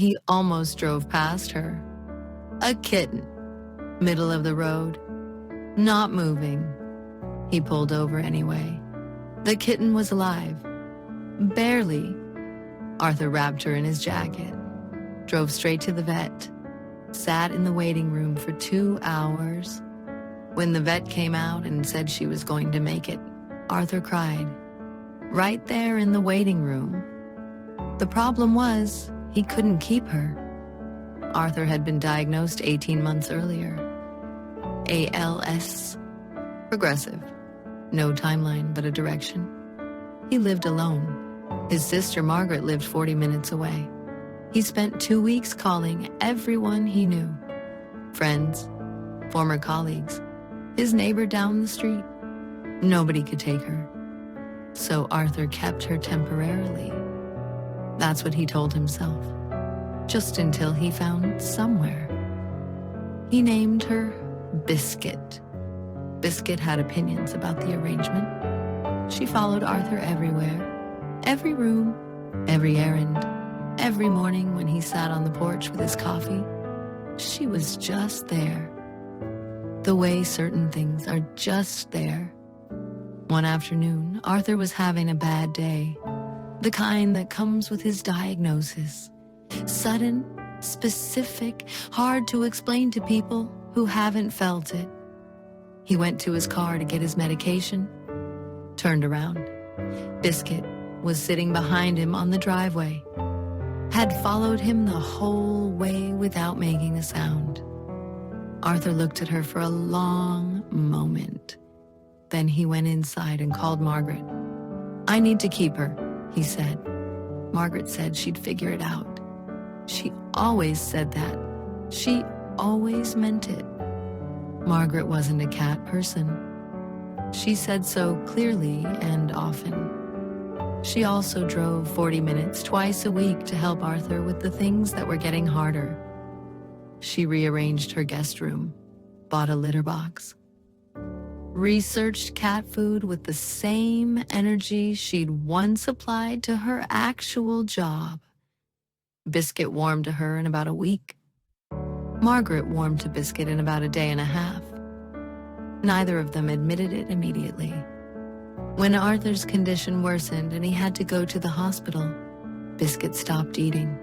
He almost drove past her. A kitten, middle of the road, not moving. He pulled over anyway. The kitten was alive. Barely. Arthur wrapped her in his jacket, drove straight to the vet, sat in the waiting room for 2 hours. When the vet came out and said she was going to make it, Arthur cried. Right there in the waiting room. The problem was, he couldn't keep her. Arthur had been diagnosed 18 months earlier. ALS. Progressive. No timeline, but a direction. He lived alone. His sister Margaret lived 40 minutes away. He spent 2 weeks calling everyone he knew. Friends, former colleagues, his neighbor down the street. Nobody could take her. So Arthur kept her temporarily. That's what he told himself. Just until he found somewhere. He named her Biscuit. Biscuit had opinions about the arrangement. She followed Arthur everywhere. Every room, every errand, every morning when he sat on the porch with his coffee. She was just there. The way certain things are just there. One afternoon, Arthur was having a bad day. The kind that comes with his diagnosis. Sudden, specific, hard to explain to people who haven't felt it. He went to his car to get his medication, turned around. Biscuit was sitting behind him on the driveway, had followed him the whole way without making a sound. Arthur looked at her for a long moment. Then he went inside and called Margaret. I need to keep her, he said. Margaret said she'd figure it out. She always said that. She always meant it. Margaret wasn't a cat person. She said so clearly and often. She also drove 40 minutes twice a week to help Arthur with the things that were getting harder. She rearranged her guest room, bought a litter box, researched cat food with the same energy she'd once applied to her actual job. Biscuit warmed to her in about a week. Margaret warmed to Biscuit in about a day and a half. Neither of them admitted it immediately. When Arthur's condition worsened and he had to go to the hospital, Biscuit stopped eating.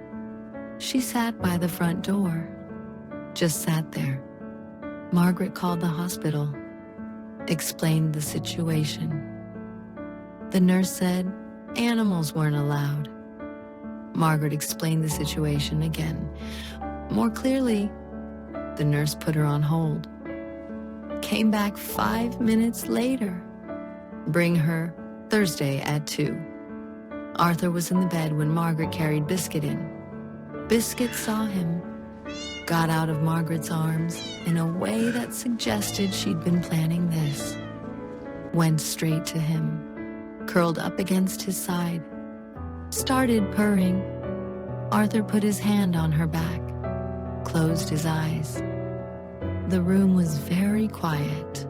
She sat by the front door, just sat there. Margaret called the hospital, explained the situation. The nurse said animals weren't allowed. Margaret explained the situation again. More clearly, the nurse put her on hold. Came back 5 minutes later. Bring her Thursday at 2. Arthur was in the bed when Margaret carried Biscuit in. Biscuit saw him, got out of Margaret's arms in a way that suggested she'd been planning this. Went straight to him, curled up against his side, started purring. Arthur put his hand on her back, closed his eyes. The room was very quiet.